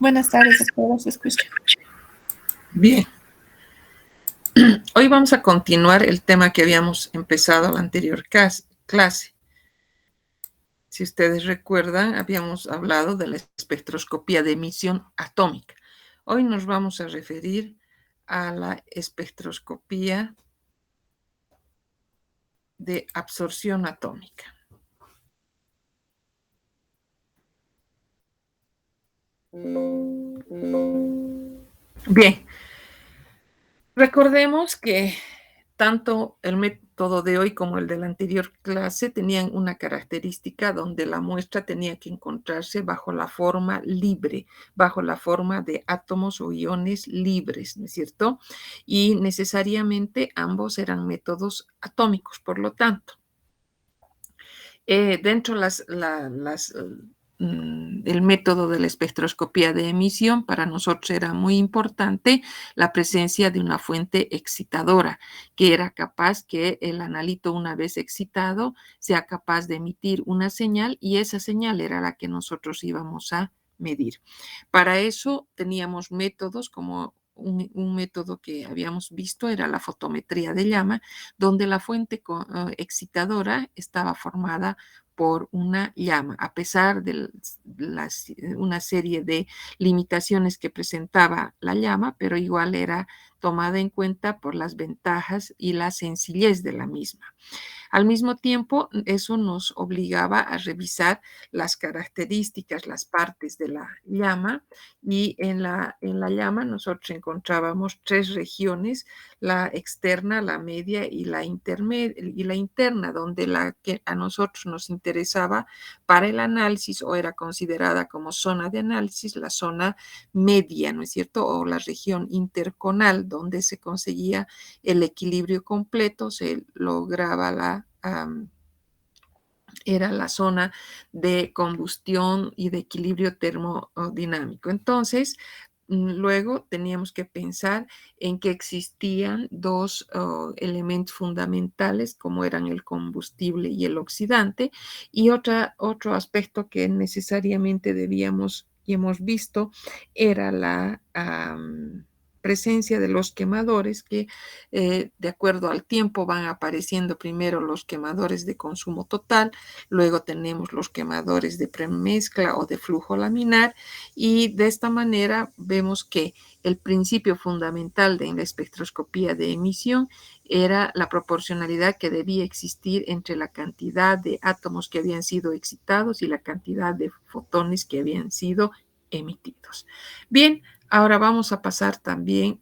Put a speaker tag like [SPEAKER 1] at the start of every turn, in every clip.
[SPEAKER 1] Buenas tardes, doctora, se escucha.
[SPEAKER 2] Bien, hoy vamos a continuar el tema que habíamos empezado en la anterior clase. Si ustedes recuerdan, habíamos hablado de la espectroscopía de emisión atómica. Hoy nos vamos a referir a la espectroscopía de absorción atómica. Bien, recordemos que tanto el método de hoy como el de la anterior clase tenían una característica donde la muestra tenía que encontrarse bajo la forma libre, bajo la forma de átomos o iones libres, ¿no es cierto? Y necesariamente ambos eran métodos atómicos, por lo tanto. Dentro del método de la espectroscopía de emisión, para nosotros era muy importante la presencia de una fuente excitadora, que era capaz que el analito, una vez excitado, sea capaz de emitir una señal, y esa señal era la que nosotros íbamos a medir. Para eso teníamos métodos como un método que habíamos visto era la fotometría de llama, donde la fuente excitadora estaba formada por una llama, a pesar de una serie de limitaciones que presentaba la llama, pero igual era tomada en cuenta por las ventajas y la sencillez de la misma. Al mismo tiempo, eso nos obligaba a revisar las características, las partes de la llama, y en la llama nosotros encontrábamos tres regiones: la externa, la media y la interna, donde la que a nosotros nos interesaba para el análisis o era considerada como zona de análisis, la zona media, ¿no es cierto? O la región interconal, donde se conseguía el equilibrio completo, se lograba era la zona de combustión y de equilibrio termodinámico. Entonces, luego teníamos que pensar en que existían dos elementos fundamentales, como eran el combustible y el oxidante, y otro aspecto que necesariamente debíamos y hemos visto era la presencia de los quemadores, que de acuerdo al tiempo van apareciendo primero los quemadores de consumo total, luego tenemos los quemadores de premezcla o de flujo laminar, y de esta manera vemos que el principio fundamental de la espectroscopía de emisión era la proporcionalidad que debía existir entre la cantidad de átomos que habían sido excitados y la cantidad de fotones que habían sido emitidos. Bien, ahora vamos a pasar también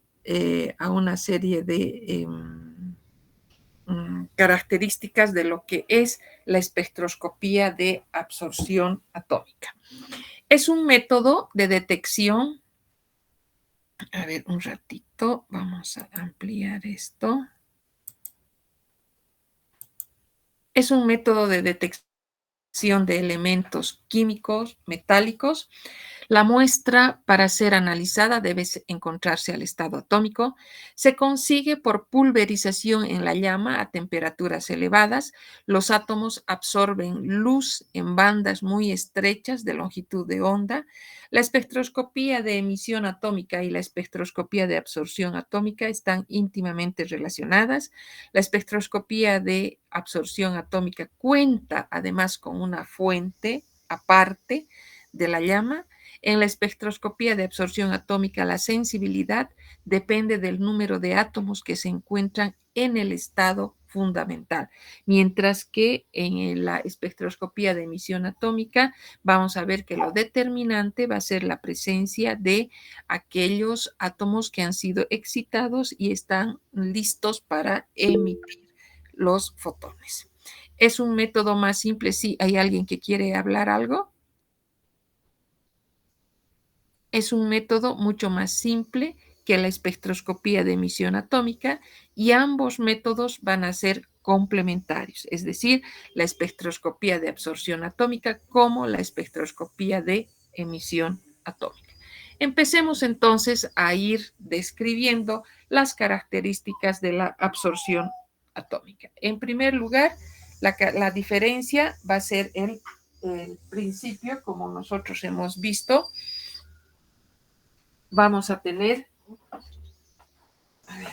[SPEAKER 2] a una serie de características de lo que es la espectroscopía de absorción atómica. Es un método de detección. A ver, un ratito, vamos a ampliar esto. Es un método de detección de elementos químicos, metálicos. La muestra, para ser analizada, debe encontrarse al estado atómico. Se consigue por pulverización en la llama a temperaturas elevadas. Los átomos absorben luz en bandas muy estrechas de longitud de onda. La espectroscopía de emisión atómica y la espectroscopía de absorción atómica están íntimamente relacionadas. La espectroscopía de absorción atómica cuenta además con una fuente aparte de la llama. En la espectroscopía de absorción atómica, la sensibilidad depende del número de átomos que se encuentran en el estado fundamental, mientras que en la espectroscopía de emisión atómica vamos a ver que lo determinante va a ser la presencia de aquellos átomos que han sido excitados y están listos para emitir los fotones. Es un método más simple. ¿Sí hay alguien que quiere hablar algo? Es un método mucho más simple que la espectroscopía de emisión atómica, y ambos métodos van a ser complementarios, es decir, la espectroscopía de absorción atómica como la espectroscopía de emisión atómica. Empecemos entonces a ir describiendo las características de la absorción atómica. En primer lugar, la diferencia va a ser el principio, como nosotros hemos visto, vamos a tener, a ver,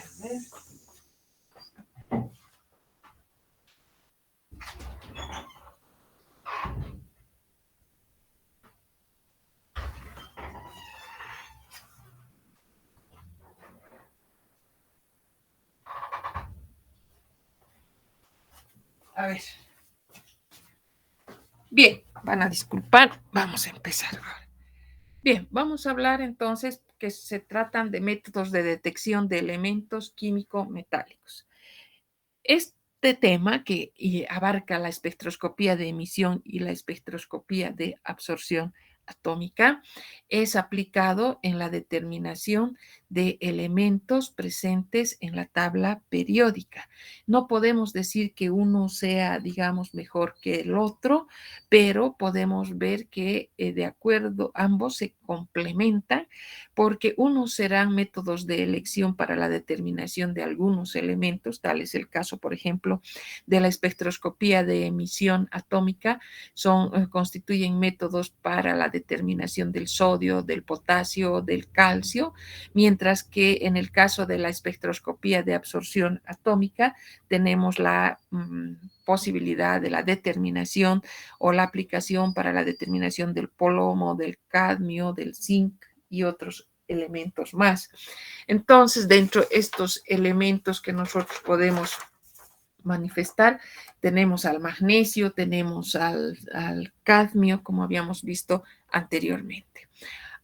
[SPEAKER 2] a ver. Bien, van a disculpar, vamos a empezar ahora. Bien, vamos a hablar entonces que se tratan de métodos de detección de elementos químico-metálicos. Este tema que abarca la espectroscopía de emisión y la espectroscopía de absorción atómica es aplicado en la determinación de elementos presentes en la tabla periódica. No podemos decir que uno sea, digamos, mejor que el otro, pero podemos ver que de acuerdo, ambos se complementan porque unos serán métodos de elección para la determinación de algunos elementos, tal es el caso, por ejemplo, de la espectroscopía de emisión atómica, constituyen métodos para la determinación del sodio, del potasio, del calcio, mientras que en el caso de la espectroscopía de absorción atómica tenemos la posibilidad de la determinación o la aplicación para la determinación del plomo, del cadmio, del zinc y otros elementos más. Entonces, dentro de estos elementos que nosotros podemos manifestar, tenemos al magnesio, tenemos al cadmio, como habíamos visto anteriormente.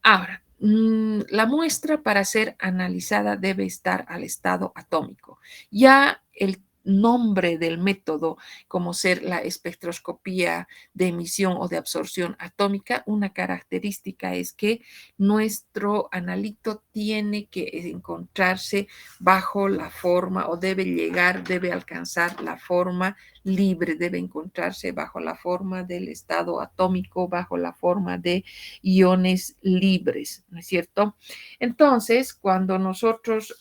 [SPEAKER 2] Ahora, la muestra para ser analizada debe estar al estado atómico. Ya el nombre del método, como ser la espectroscopía de emisión o de absorción atómica, una característica es que nuestro analito tiene que encontrarse bajo la forma o debe llegar, debe alcanzar la forma libre, debe encontrarse bajo la forma del estado atómico, bajo la forma de iones libres, ¿no es cierto? Entonces, cuando nosotros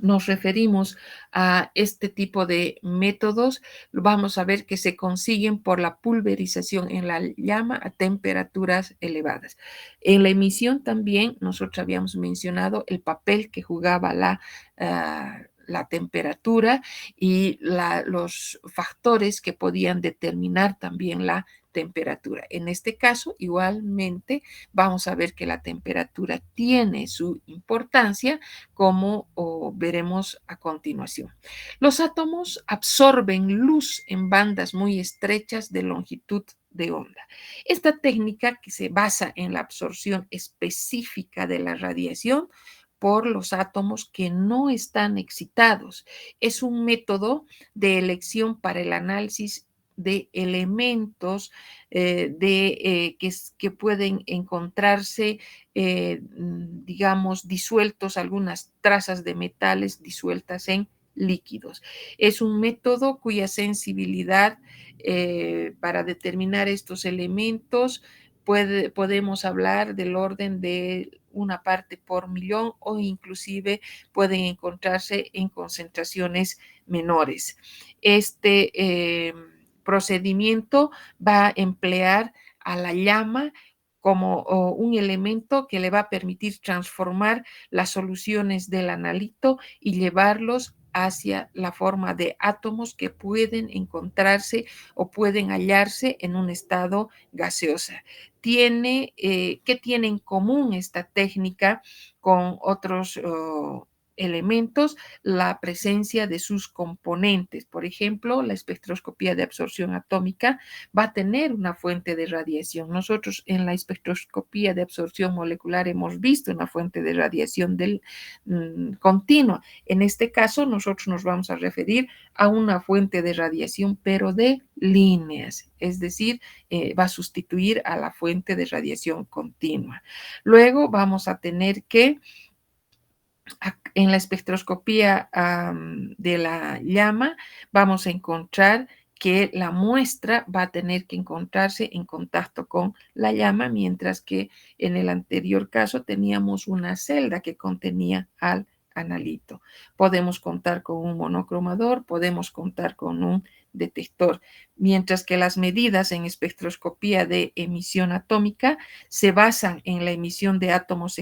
[SPEAKER 2] nos referimos a este tipo de métodos, vamos a ver que se consiguen por la pulverización en la llama a temperaturas elevadas. En la emisión también nosotros habíamos mencionado el papel que jugaba la temperatura y los factores que podían determinar también la temperatura. En este caso, igualmente, vamos a ver que la temperatura tiene su importancia, como veremos a continuación. Los átomos absorben luz en bandas muy estrechas de longitud de onda. Esta técnica, que se basa en la absorción específica de la radiación por los átomos que no están excitados, es un método de elección para el análisis de elementos que pueden encontrarse, digamos, disueltos, algunas trazas de metales disueltas en líquidos. Es un método cuya sensibilidad para determinar estos elementos podemos hablar del orden de una parte por millón o inclusive pueden encontrarse en concentraciones menores. Este procedimiento va a emplear a la llama como un elemento que le va a permitir transformar las soluciones del analito y llevarlos hacia la forma de átomos que pueden encontrarse o pueden hallarse en un estado gaseosa. ¿Qué tiene en común esta técnica con otros elementos? La presencia de sus componentes. Por ejemplo, la espectroscopía de absorción atómica va a tener una fuente de radiación. Nosotros en la espectroscopía de absorción molecular hemos visto una fuente de radiación continua. En este caso, nosotros nos vamos a referir a una fuente de radiación, pero de líneas, es decir, va a sustituir a la fuente de radiación continua. Luego vamos a tener que en la espectroscopía de la llama vamos a encontrar que la muestra va a tener que encontrarse en contacto con la llama, mientras que en el anterior caso teníamos una celda que contenía al analito. Podemos contar con un monocromador, podemos contar con un detector, mientras que las medidas en espectroscopía de emisión atómica se basan en la emisión de átomos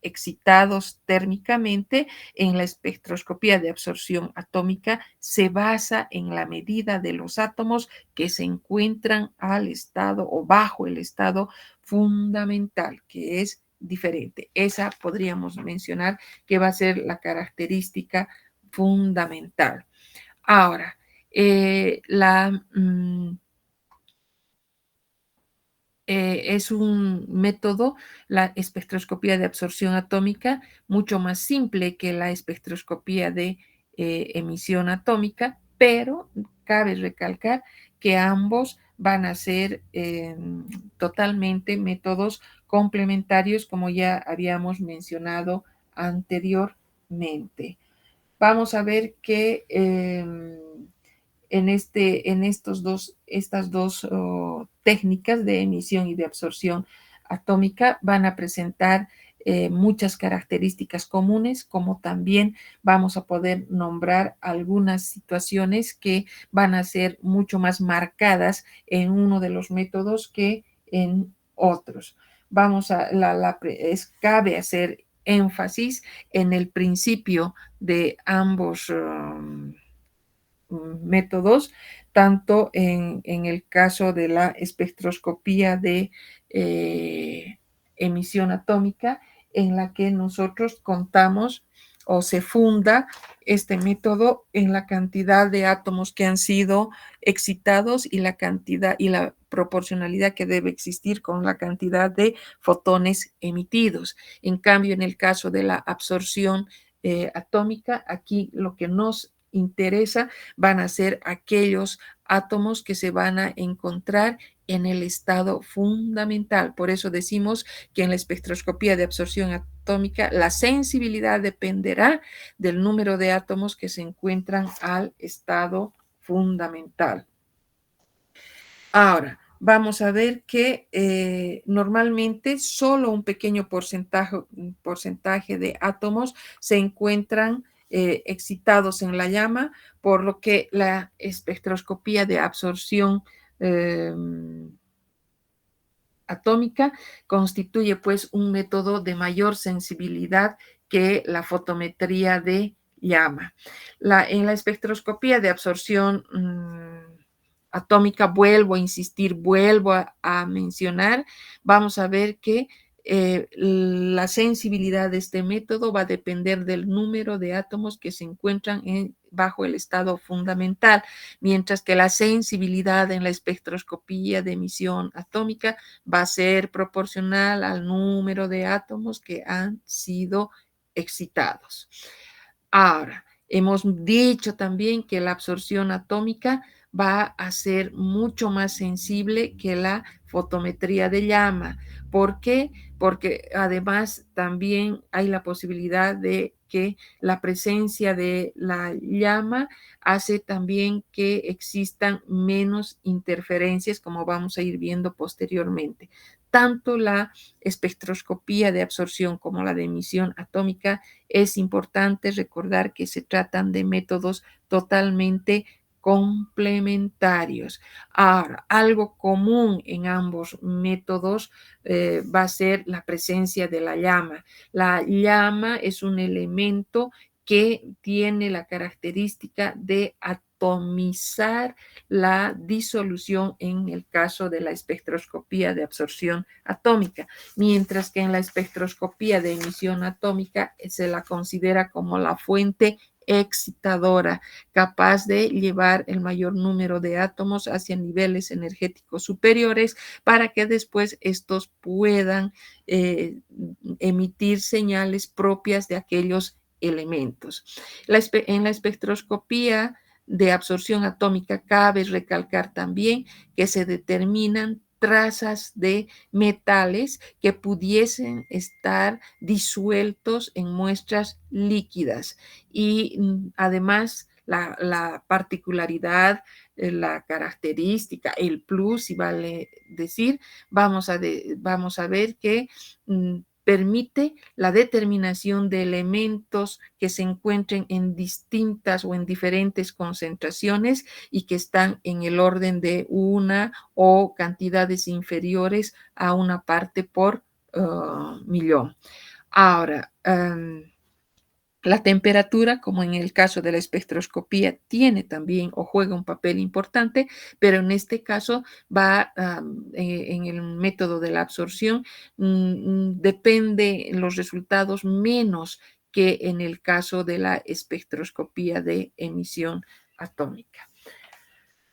[SPEAKER 2] excitados térmicamente. En la espectroscopía de absorción atómica se basa en la medida de los átomos que se encuentran al estado o bajo el estado fundamental, que es diferente. Esa podríamos mencionar que va a ser la característica fundamental. Ahora, es un método, la espectroscopía de absorción atómica, mucho más simple que la espectroscopía de emisión atómica, pero cabe recalcar que ambos van a ser totalmente métodos complementarios, como ya habíamos mencionado anteriormente. Vamos a ver que estas dos técnicas de emisión y de absorción atómica van a presentar muchas características comunes, como también vamos a poder nombrar algunas situaciones que van a ser mucho más marcadas en uno de los métodos que en otros. Cabe hacer énfasis en el principio de ambos métodos, tanto en el caso de la espectroscopía de emisión atómica, en la que nosotros contamos o se funda este método en la cantidad de átomos que han sido excitados y la cantidad y la proporcionalidad que debe existir con la cantidad de fotones emitidos. En cambio, en el caso de la absorción atómica, aquí lo que nos interesa van a ser aquellos átomos que se van a encontrar en el estado fundamental. Por eso decimos que en la espectroscopía de absorción atómica la sensibilidad dependerá del número de átomos que se encuentran al estado fundamental. Ahora, vamos a ver que normalmente solo un pequeño porcentaje de átomos se encuentran excitados en la llama, por lo que la espectroscopía de absorción atómica constituye pues un método de mayor sensibilidad que la fotometría de llama. En la espectroscopía de absorción atómica, vuelvo a insistir, vuelvo a mencionar, vamos a ver que la sensibilidad de este método va a depender del número de átomos que se encuentran bajo el estado fundamental, mientras que la sensibilidad en la espectroscopía de emisión atómica va a ser proporcional al número de átomos que han sido excitados. Ahora, hemos dicho también que la absorción atómica va a ser mucho más sensible que la fotometría de llama. ¿Por qué? Porque además también hay la posibilidad de que la presencia de la llama hace también que existan menos interferencias, como vamos a ir viendo posteriormente. Tanto la espectroscopía de absorción como la de emisión atómica, es importante recordar que se tratan de métodos totalmente complementarios. Ahora, algo común en ambos métodos va a ser la presencia de la llama. La llama es un elemento que tiene la característica de atomizar la disolución en el caso de la espectroscopía de absorción atómica, mientras que en la espectroscopía de emisión atómica se la considera como la fuente excitadora, capaz de llevar el mayor número de átomos hacia niveles energéticos superiores para que después estos puedan emitir señales propias de aquellos elementos. En la espectroscopía de absorción atómica cabe recalcar también que se determinan trazas de metales que pudiesen estar disueltos en muestras líquidas y además la particularidad, la característica, el plus, si vale decir, vamos a ver que permite la determinación de elementos que se encuentren en distintas o en diferentes concentraciones y que están en el orden de una o cantidades inferiores a una parte por millón. Ahora, la temperatura, como en el caso de la espectroscopía, tiene también o juega un papel importante, pero en este caso va en el método de la absorción, depende los resultados menos que en el caso de la espectroscopía de emisión atómica.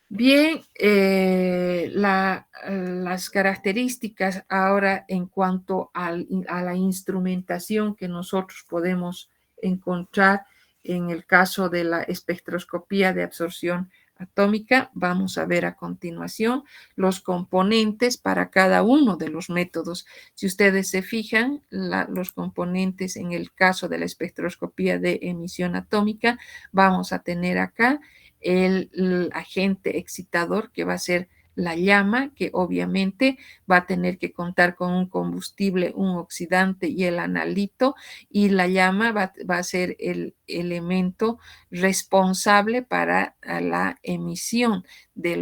[SPEAKER 2] Bien, las características ahora en cuanto a la instrumentación que nosotros podemos encontrar en el caso de la espectroscopía de absorción atómica, vamos a ver a continuación los componentes para cada uno de los métodos. Si ustedes se fijan, los componentes en el caso de la espectroscopía de emisión atómica, vamos a tener acá el agente excitador, que va a ser la llama, que obviamente va a tener que contar con un combustible, un oxidante y el analito, y la llama va a ser el elemento responsable para la emisión de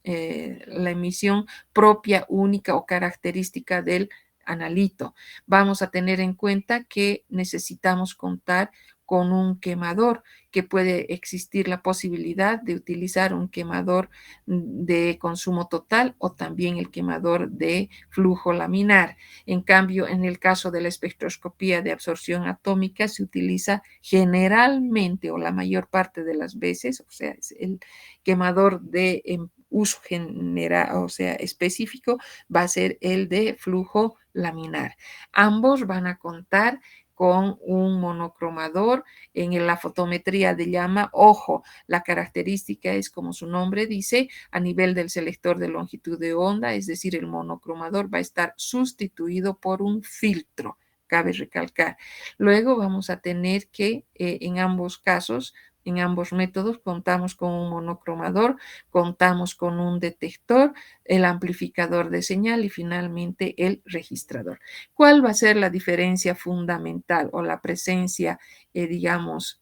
[SPEAKER 2] la emisión propia, única o característica del analito. Vamos a tener en cuenta que necesitamos contar con un quemador, que puede existir la posibilidad de utilizar un quemador de consumo total o también el quemador de flujo laminar. En cambio, en el caso de la espectroscopía de absorción atómica se utiliza generalmente o la mayor parte de las veces, o sea, es el quemador de uso general, o sea, específico, va a ser el de flujo laminar. Ambos van a contar con un monocromador. En la fotometría de llama, ojo, la característica es, como su nombre dice, a nivel del selector de longitud de onda, es decir, el monocromador va a estar sustituido por un filtro, cabe recalcar. Luego vamos a tener que en ambos casos, en ambos métodos, contamos con un monocromador, contamos con un detector, el amplificador de señal y finalmente el registrador. ¿Cuál va a ser la diferencia fundamental o la presencia, digamos,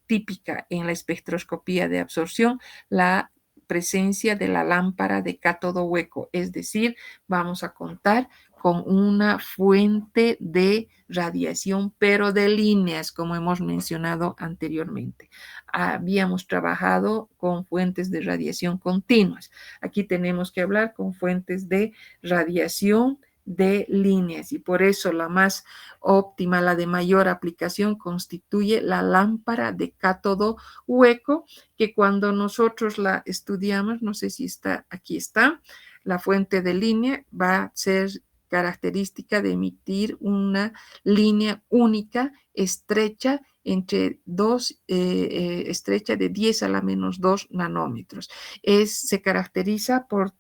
[SPEAKER 2] típica en la espectroscopía de absorción? La presencia de la lámpara de cátodo hueco, es decir, vamos a contar con una fuente de radiación, pero de líneas, como hemos mencionado anteriormente. Habíamos trabajado con fuentes de radiación continuas. Aquí tenemos que hablar con fuentes de radiación de líneas, y por eso la más óptima, la de mayor aplicación, constituye la lámpara de cátodo hueco, que cuando nosotros la estudiamos, no sé si está, aquí está, la fuente de línea va a ser característica de emitir una línea única, estrecha, entre estrecha de 10 a la menos 2 nanómetros. Se caracteriza por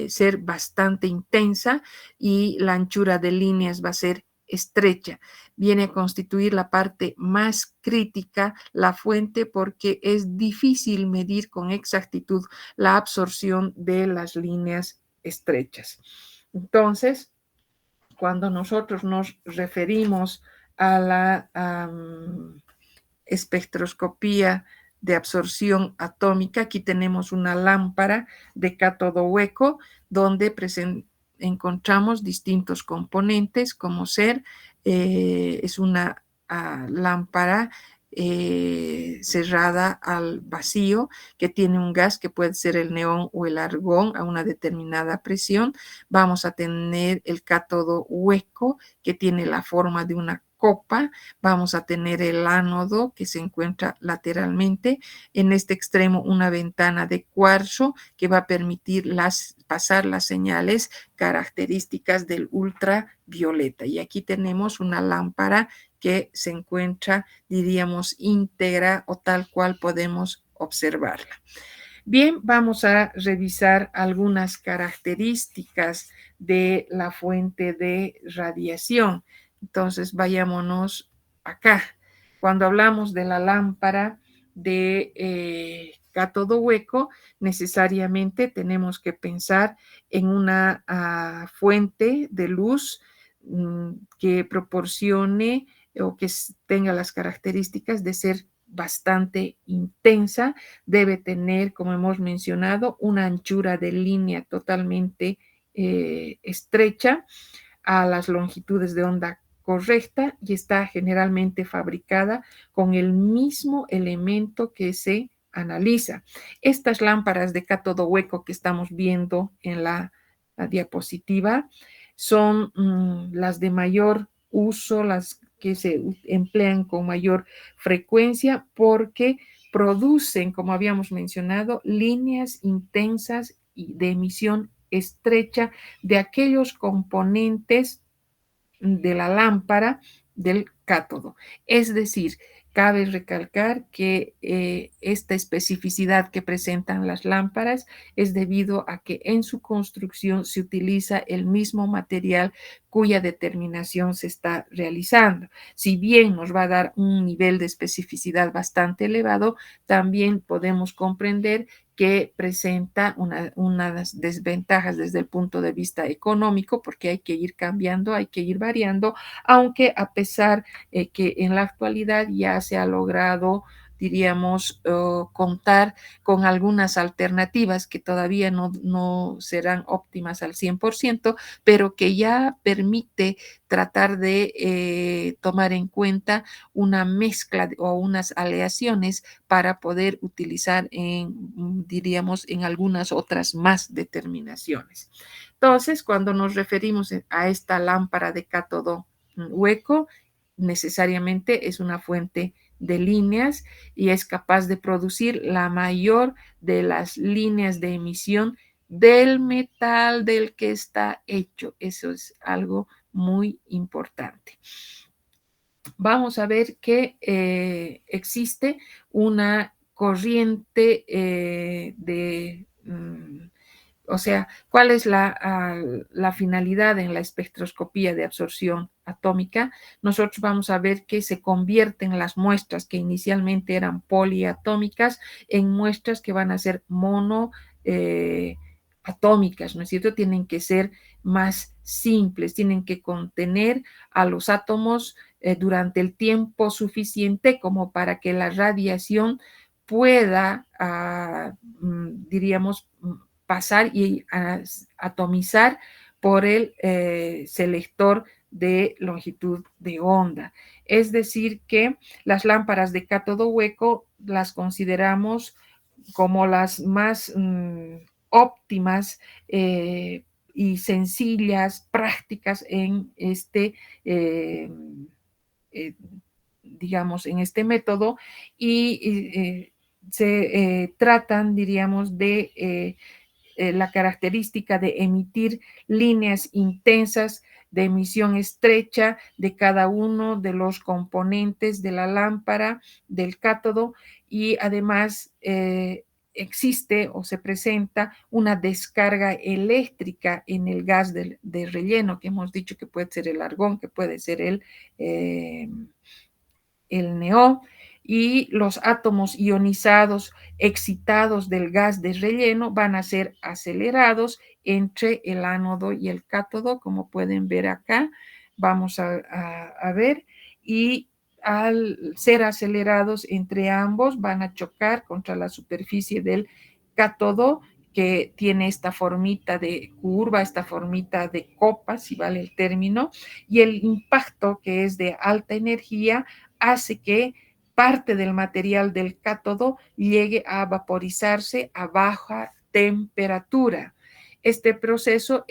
[SPEAKER 2] ser bastante intensa, y la anchura de líneas va a ser estrecha. Viene a constituir la parte más crítica, la fuente, porque es difícil medir con exactitud la absorción de las líneas estrechas. Entonces, cuando nosotros nos referimos a la espectroscopía de absorción atómica, aquí tenemos una lámpara de cátodo hueco donde encontramos distintos componentes, como es una lámpara cerrada al vacío, que tiene un gas que puede ser el neón o el argón a una determinada presión. Vamos a tener el cátodo hueco, que tiene la forma de una copa. Vamos a tener el ánodo, que se encuentra lateralmente. En este extremo, una ventana de cuarzo que va a permitir pasar las señales características del ultravioleta. Y aquí tenemos una lámpara que se encuentra, diríamos, íntegra o tal cual podemos observarla. Bien, vamos a revisar algunas características de la fuente de radiación. Entonces, vayámonos acá. Cuando hablamos de la lámpara de cátodo hueco, necesariamente tenemos que pensar en una fuente de luz que proporcione o que tenga las características de ser bastante intensa, debe tener, como hemos mencionado, una anchura de línea totalmente estrecha a las longitudes de onda correcta y está generalmente fabricada con el mismo elemento que se analiza. Estas lámparas de cátodo hueco que estamos viendo en la diapositiva son las de mayor uso, las que se emplean con mayor frecuencia porque producen, como habíamos mencionado, líneas intensas de emisión estrecha de aquellos componentes de la lámpara del cátodo. Es decir, cabe recalcar que esta especificidad que presentan las lámparas es debido a que en su construcción se utiliza el mismo material cuya determinación se está realizando. Si bien nos va a dar un nivel de especificidad bastante elevado, también podemos comprender que presenta unas desventajas desde el punto de vista económico, porque hay que ir cambiando, hay que ir variando, aunque a pesar que en la actualidad ya se ha logrado, diríamos, contar con algunas alternativas que todavía no serán óptimas al 100%, pero que ya permite tratar de tomar en cuenta una mezcla o unas aleaciones para poder utilizar diríamos, en algunas otras más determinaciones. Entonces, cuando nos referimos a esta lámpara de cátodo hueco, necesariamente es una fuente de líneas y es capaz de producir la mayor de las líneas de emisión del metal del que está hecho. Eso es algo muy importante. Vamos a ver que existe una corriente o sea, ¿cuál es la finalidad en la espectroscopía de absorción atómica? Nosotros vamos a ver que se convierten las muestras que inicialmente eran poliatómicas en muestras que van a ser monoatómicas, ¿no es cierto? Tienen que ser más simples, tienen que contener a los átomos durante el tiempo suficiente como para que la radiación pueda, diríamos, pasar y atomizar por el selector de longitud de onda. Es decir, que las lámparas de cátodo hueco las consideramos como las más óptimas y sencillas, prácticas en digamos, en este método y se tratan, diríamos, de la característica de emitir líneas intensas de emisión estrecha de cada uno de los componentes de la lámpara, del cátodo, y además existe o se presenta una descarga eléctrica en el gas de relleno, que hemos dicho que puede ser el argón, que puede ser el NEO, y los átomos ionizados excitados del gas de relleno van a ser acelerados entre el ánodo y el cátodo, como pueden ver acá. Vamos a ver, y al ser acelerados entre ambos van a chocar contra la superficie del cátodo, que tiene esta formita de curva, esta formita de copa, si vale el término, y el impacto, que es de alta energía, hace que parte del material del cátodo llegue a vaporizarse a baja temperatura. A este proceso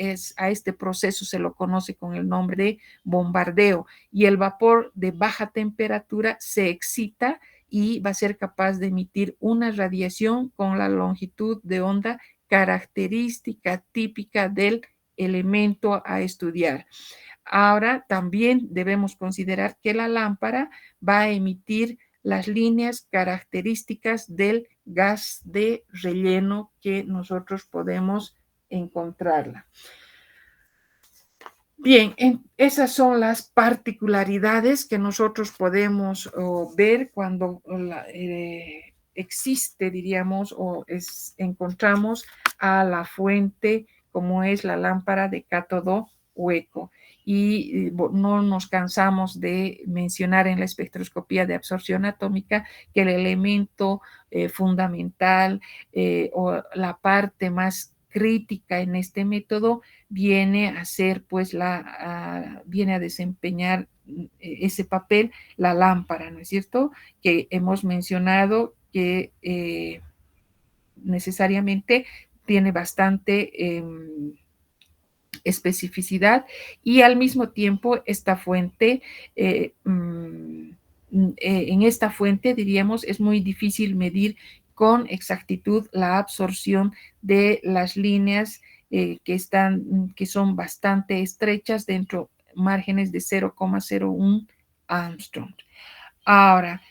[SPEAKER 2] se lo conoce con el nombre de bombardeo, y el vapor de baja temperatura se excita y va a ser capaz de emitir una radiación con la longitud de onda característica típica del elemento a estudiar. Ahora también debemos considerar que la lámpara va a emitir las líneas características del gas de relleno que nosotros podemos encontrarla. Bien, esas son las particularidades que nosotros podemos ver cuando existe, diríamos, encontramos a la fuente como es la lámpara de cátodo hueco. Y no nos cansamos de mencionar en la espectroscopía de absorción atómica que el elemento fundamental o la parte más crítica en este método viene a ser, pues, viene a desempeñar ese papel la lámpara, ¿no es cierto? Que hemos mencionado que necesariamente tiene bastante especificidad y al mismo tiempo esta fuente, en esta fuente diríamos es muy difícil medir con exactitud la absorción de las líneas que son bastante estrechas dentro márgenes de 0,01 Armstrong. Ahora,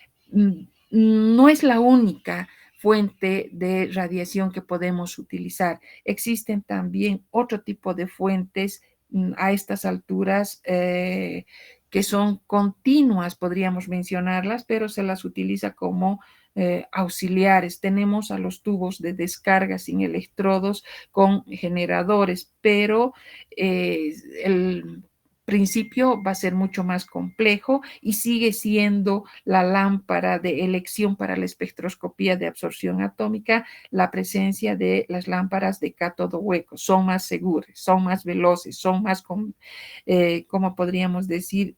[SPEAKER 2] no es la única fuente de radiación que podemos utilizar. Existen también otro tipo de fuentes a estas alturas que son continuas, podríamos mencionarlas, pero se las utiliza como auxiliares. Tenemos a los tubos de descarga sin electrodos con generadores, pero el principio va a ser mucho más complejo y sigue siendo la lámpara de elección para la espectroscopía de absorción atómica la presencia de las lámparas de cátodo hueco. Son más seguras, son más veloces, son más, como podríamos decir,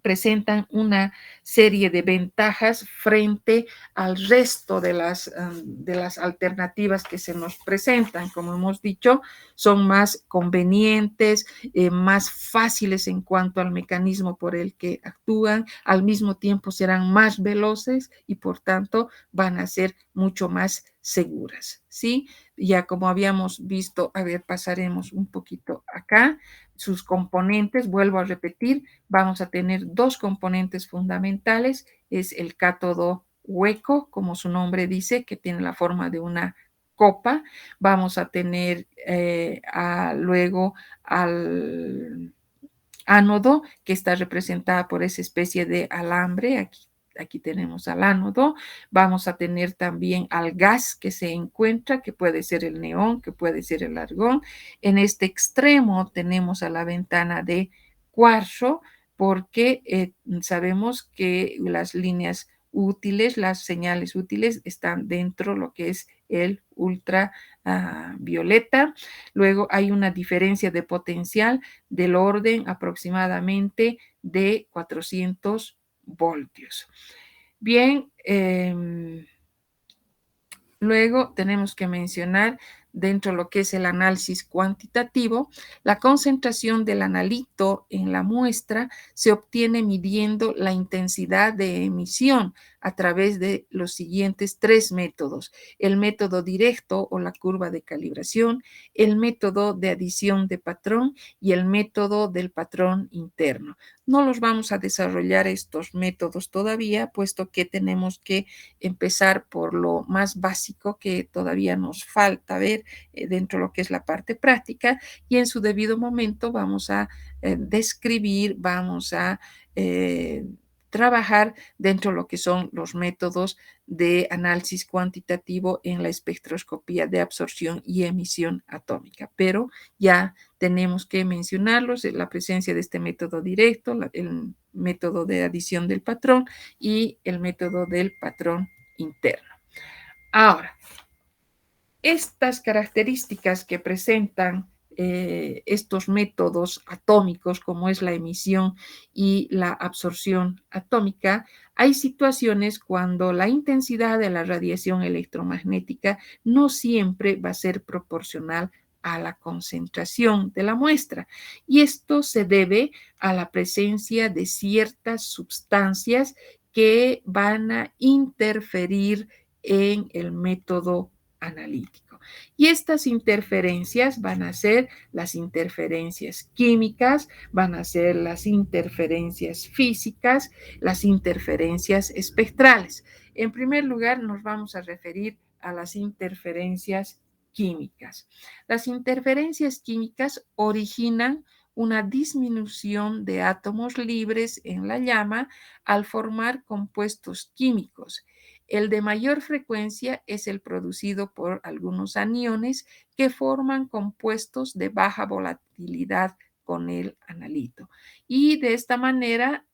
[SPEAKER 2] presentan una serie de ventajas frente al resto de las alternativas que se nos presentan. Como hemos dicho, son más convenientes, más fáciles en cuanto al mecanismo por el que actúan, al mismo tiempo serán más veloces y por tanto van a ser mucho más seguras, ¿sí? Ya como habíamos visto, a ver, pasaremos un poquito acá, sus componentes, vuelvo a repetir, vamos a tener dos componentes fundamentales, es el cátodo hueco, como su nombre dice, que tiene la forma de una copa. Vamos a tener luego al ánodo, que está representada por esa especie de alambre. Aquí tenemos al ánodo. Vamos a tener también al gas que se encuentra, que puede ser el neón, que puede ser el argón. En este extremo tenemos a la ventana de cuarzo, porque sabemos que las líneas útiles, las señales útiles están dentro de lo que es el ultravioleta. Luego hay una diferencia de potencial del orden aproximadamente de 400 voltios. Bien, luego tenemos que mencionar dentro de lo que es el análisis cuantitativo, la concentración del analito en la muestra se obtiene midiendo la intensidad de emisión a través de los siguientes tres métodos: el método directo o la curva de calibración, el método de adición de patrón y el método del patrón interno. No los vamos a desarrollar estos métodos todavía, puesto que tenemos que empezar por lo más básico que todavía nos falta ver dentro de lo que es la parte práctica, y en su debido momento vamos a describir, vamos a trabajar dentro de lo que son los métodos de análisis cuantitativo en la espectroscopía de absorción y emisión atómica. Pero ya tenemos que mencionarlos, la presencia de este método directo, el método de adición del patrón y el método del patrón interno. Ahora, estas características que presentan estos métodos atómicos, como es la emisión y la absorción atómica, hay situaciones cuando la intensidad de la radiación electromagnética no siempre va a ser proporcional a la concentración de la muestra. Y esto se debe a la presencia de ciertas sustancias que van a interferir en el método analítico. Y estas interferencias van a ser las interferencias químicas, van a ser las interferencias físicas, las interferencias espectrales. En primer lugar, nos vamos a referir a las interferencias químicas. Las interferencias químicas originan una disminución de átomos libres en la llama al formar compuestos químicos. El de mayor frecuencia es el producido por algunos aniones que forman compuestos de baja volatilidad con el analito. Y de esta manera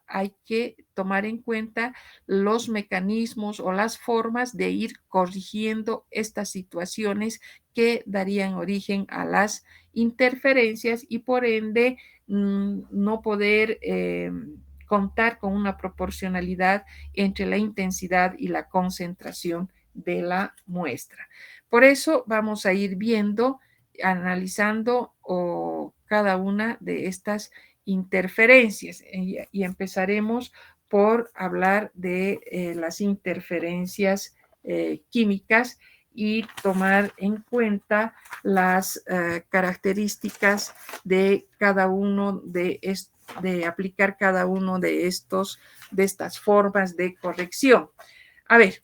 [SPEAKER 2] hay que tomar en cuenta los mecanismos o las formas de ir corrigiendo estas situaciones que darían origen a las interferencias y por ende no poder contar con una proporcionalidad entre la intensidad y la concentración de la muestra. Por eso vamos a ir viendo, analizando cada una de estas interferencias y empezaremos por hablar de las interferencias químicas y tomar en cuenta las características de cada uno de aplicar cada uno de estas formas de corrección. A ver,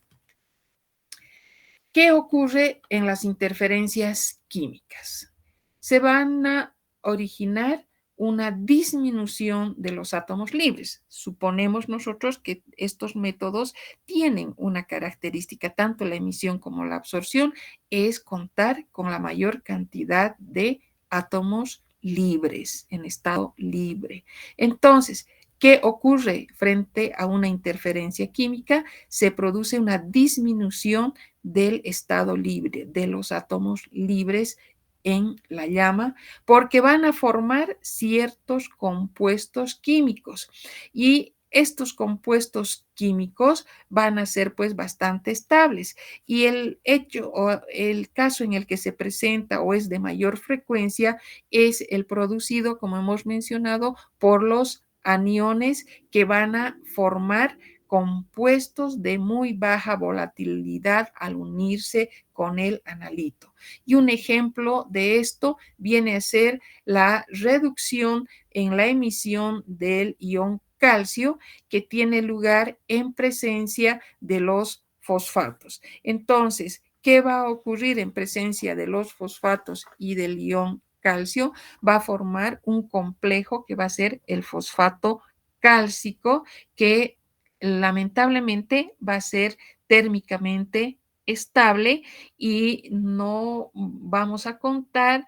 [SPEAKER 2] ¿qué ocurre en las interferencias químicas? Se van a originar una disminución de los átomos libres. Suponemos nosotros que estos métodos tienen una característica, tanto la emisión como la absorción, es contar con la mayor cantidad de átomos libres, en estado libre. Entonces, ¿qué ocurre frente a una interferencia química? Se produce una disminución del estado libre, de los átomos libres en la llama, porque van a formar ciertos compuestos químicos y estos compuestos químicos van a ser pues bastante estables y el hecho o el caso en el que se presenta o es de mayor frecuencia es el producido, como hemos mencionado, por los aniones que van a formar compuestos de muy baja volatilidad al unirse con el analito. Y un ejemplo de esto viene a ser la reducción en la emisión del ion calcio que tiene lugar en presencia de los fosfatos. Entonces, ¿qué va a ocurrir en presencia de los fosfatos y del ion calcio? Va a formar un complejo que va a ser el fosfato cálcico que lamentablemente va a ser térmicamente estable y no vamos a contar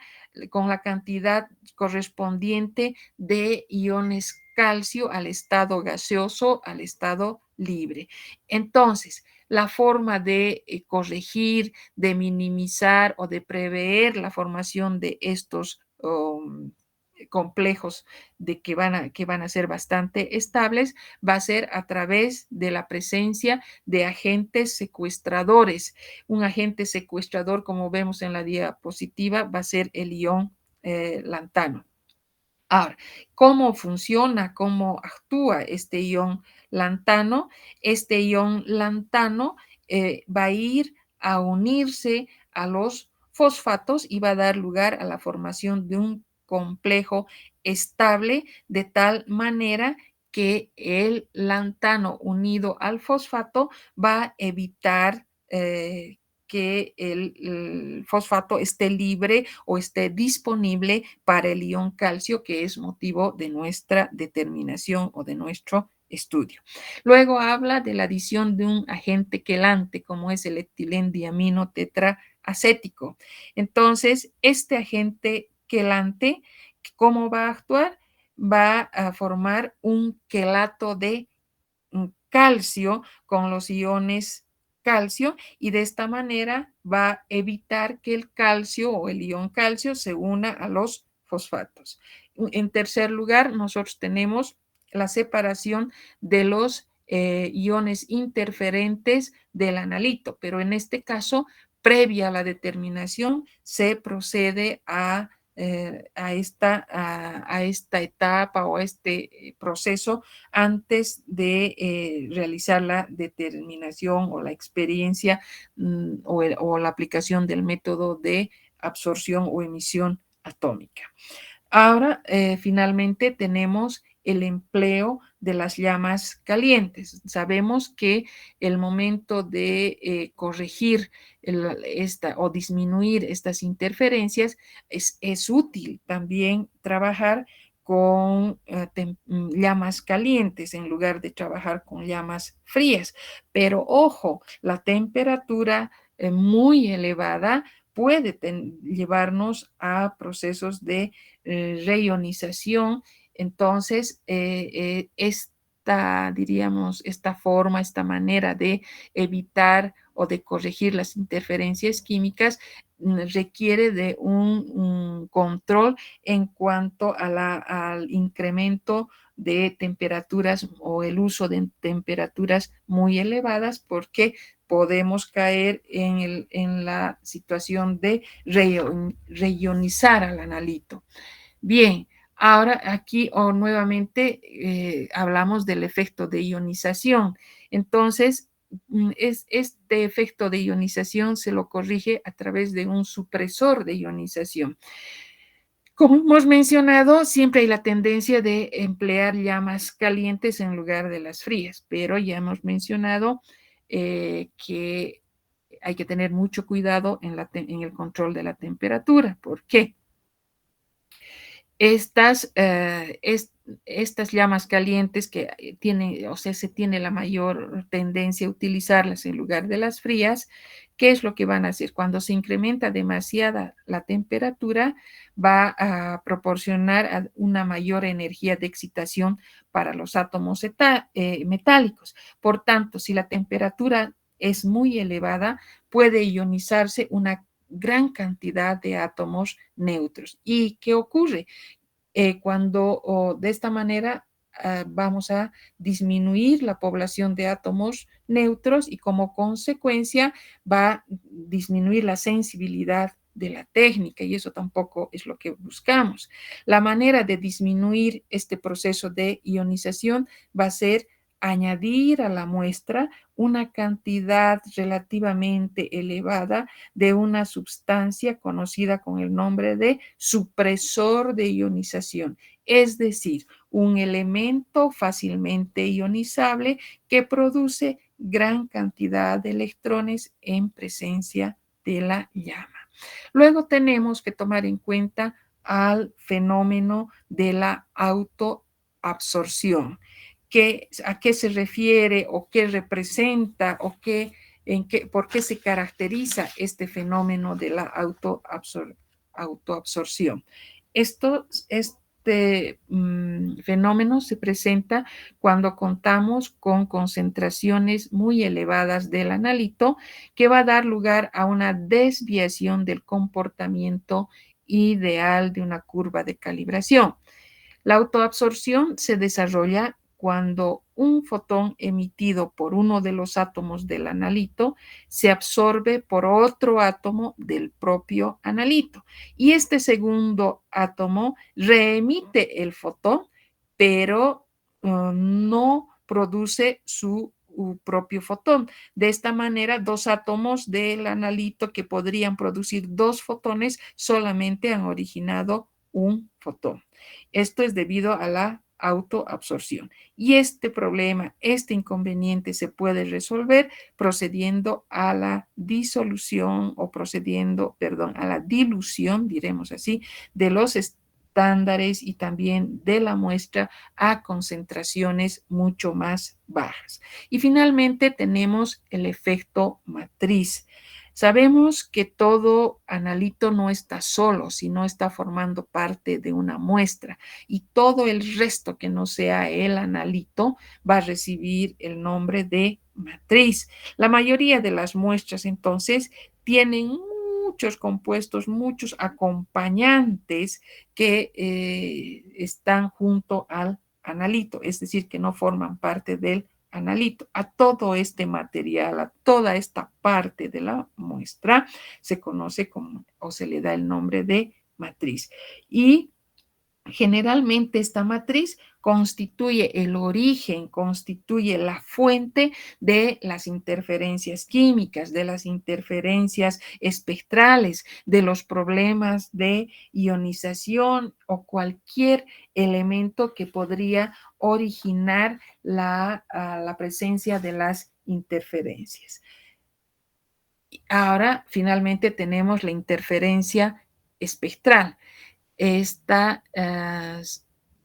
[SPEAKER 2] con la cantidad correspondiente de iones calcio al estado gaseoso, al estado libre. Entonces, la forma de corregir, de minimizar o de prever la formación de estos complejos que van a ser bastante estables, va a ser a través de la presencia de agentes secuestradores. Un agente secuestrador, como vemos en la diapositiva, va a ser el ion lantano. Ahora, ¿cómo funciona, cómo actúa este ion lantano? Este ion lantano va a ir a unirse a los fosfatos y va a dar lugar a la formación de un complejo estable de tal manera que el lantano unido al fosfato va a evitar que el fosfato esté libre o esté disponible para el ion calcio, que es motivo de nuestra determinación o de nuestro estudio. Luego habla de la adición de un agente quelante, como es el etilendiamino tetraacético. Entonces, este agente quelante, ¿cómo va a actuar? Va a formar un quelato de calcio con los iones calcio y de esta manera va a evitar que el calcio o el ion calcio se una a los fosfatos. En tercer lugar, nosotros tenemos la separación de los iones interferentes del analito, pero en este caso, previa a la determinación, se procede a esta etapa o a este proceso antes de realizar la determinación o la experiencia o la aplicación del método de absorción o emisión atómica. Ahora, finalmente, tenemos el empleo de las llamas calientes. Sabemos que el momento de corregir o disminuir estas interferencias es útil también trabajar con llamas calientes en lugar de trabajar con llamas frías. Pero ojo, la temperatura muy elevada puede llevarnos a procesos de reionización. Entonces, diríamos, esta forma, esta manera de evitar o de corregir las interferencias químicas requiere de un control en cuanto al incremento de temperaturas o el uso de temperaturas muy elevadas, porque podemos caer en la situación de reionizar al analito. Bien, ahora aquí nuevamente hablamos del efecto de ionización. Entonces, este efecto de ionización se lo corrige a través de un supresor de ionización. Como hemos mencionado, siempre hay la tendencia de emplear llamas calientes en lugar de las frías, pero ya hemos mencionado que hay que tener mucho cuidado en el control de la temperatura. ¿Por qué? Estas llamas calientes que tienen, o sea, se tiene la mayor tendencia a utilizarlas en lugar de las frías. ¿Qué es lo que van a hacer? Cuando se incrementa demasiada la temperatura, va a proporcionar una mayor energía de excitación para los átomos metálicos. Por tanto, si la temperatura es muy elevada, puede ionizarse una gran cantidad de átomos neutros. ¿Y qué ocurre? Cuando de esta manera vamos a disminuir la población de átomos neutros y como consecuencia va a disminuir la sensibilidad de la técnica, y eso tampoco es lo que buscamos. La manera de disminuir este proceso de ionización va a ser añadir a la muestra una cantidad relativamente elevada de una sustancia conocida con el nombre de supresor de ionización, es decir, un elemento fácilmente ionizable que produce gran cantidad de electrones en presencia de la llama. Luego tenemos que tomar en cuenta al fenómeno de la autoabsorción. ¿A qué se refiere o qué representa o por qué se caracteriza este fenómeno de la autoabsorción? Este fenómeno se presenta cuando contamos con concentraciones muy elevadas del analito, que va a dar lugar a una desviación del comportamiento ideal de una curva de calibración. La autoabsorción se desarrolla cuando un fotón emitido por uno de los átomos del analito se absorbe por otro átomo del propio analito. Y este segundo átomo reemite el fotón, pero no produce su propio fotón. De esta manera, dos átomos del analito que podrían producir dos fotones solamente han originado un fotón. Esto es debido a la autoabsorción. Y este problema, este inconveniente se puede resolver procediendo a la disolución o a la dilución, diremos así, de los estándares y también de la muestra a concentraciones mucho más bajas. Y finalmente tenemos el efecto matriz. Sabemos que todo analito no está solo, sino está formando parte de una muestra, y todo el resto que no sea el analito va a recibir el nombre de matriz. La mayoría de las muestras entonces tienen muchos compuestos, muchos acompañantes que están junto al analito, es decir, que no forman parte del analito. A todo este material, a toda esta parte de la muestra se conoce como, o se le da el nombre de matriz. Y generalmente esta matriz constituye el origen, constituye la fuente de las interferencias químicas, de las interferencias espectrales, de los problemas de ionización o cualquier elemento que podría originar la presencia de las interferencias. Ahora, finalmente, tenemos la interferencia espectral. Esta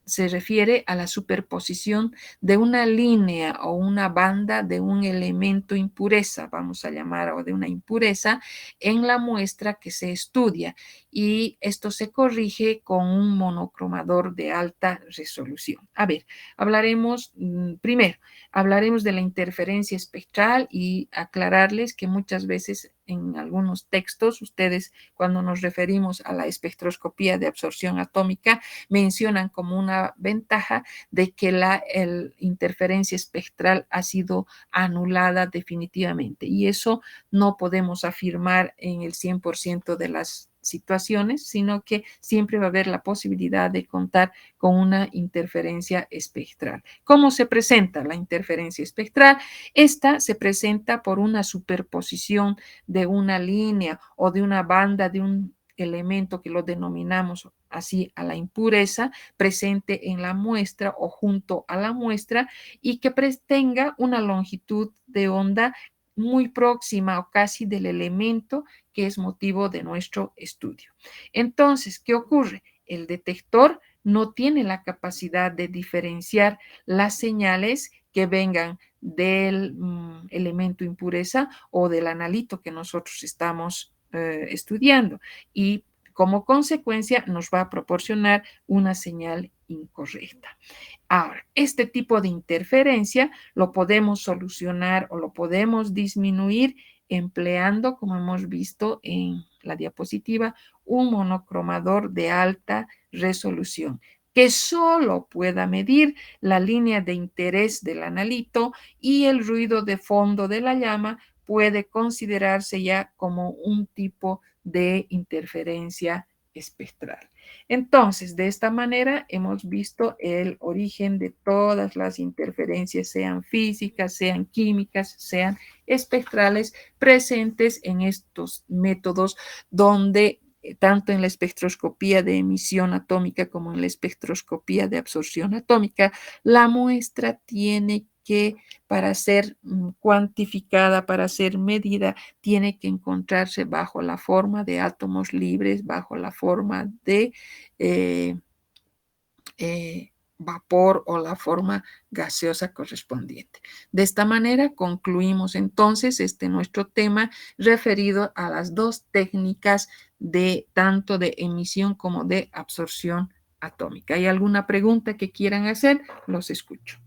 [SPEAKER 2] se refiere a la superposición de una línea o una banda de un elemento impureza, vamos a llamar, o de una impureza, en la muestra que se estudia. Y esto se corrige con un monocromador de alta resolución. A ver, hablaremos primero. Hablaremos de la interferencia espectral y aclararles que muchas veces en algunos textos, ustedes cuando nos referimos a la espectroscopía de absorción atómica, mencionan como una ventaja de que la interferencia espectral ha sido anulada definitivamente. Y eso no podemos afirmar en el 100% de las situaciones, sino que siempre va a haber la posibilidad de contar con una interferencia espectral. ¿Cómo se presenta la interferencia espectral? Esta se presenta por una superposición de una línea o de una banda de un elemento que lo denominamos así a la impureza presente en la muestra o junto a la muestra y que tenga una longitud de onda muy próxima o casi del elemento que es motivo de nuestro estudio. Entonces, ¿qué ocurre? El detector no tiene la capacidad de diferenciar las señales que vengan del elemento impureza o del analito que nosotros estamos estudiando y como consecuencia nos va a proporcionar una señal incorrecta. Ahora, este tipo de interferencia lo podemos solucionar o lo podemos disminuir empleando, como hemos visto en la diapositiva, un monocromador de alta resolución que solo pueda medir la línea de interés del analito y el ruido de fondo de la llama puede considerarse ya como un tipo de interferencia espectral. Entonces, de esta manera hemos visto el origen de todas las interferencias, sean físicas, sean químicas, sean espectrales, presentes en estos métodos donde tanto en la espectroscopía de emisión atómica como en la espectroscopía de absorción atómica, la muestra tiene que, para ser cuantificada, para ser medida, tiene que encontrarse bajo la forma de átomos libres, bajo la forma de eh, vapor o la forma gaseosa correspondiente. De esta manera concluimos entonces nuestro tema referido a las dos técnicas de tanto de emisión como de absorción atómica. ¿Hay alguna pregunta que quieran hacer? Los escucho.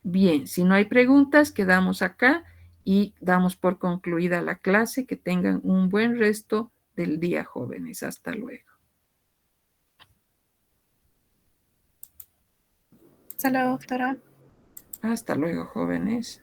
[SPEAKER 2] Bien, si no hay preguntas, quedamos acá y damos por concluida la clase. Que tengan un buen resto del día, jóvenes. Hasta luego.
[SPEAKER 1] Hasta luego, doctora.
[SPEAKER 2] Hasta luego, jóvenes.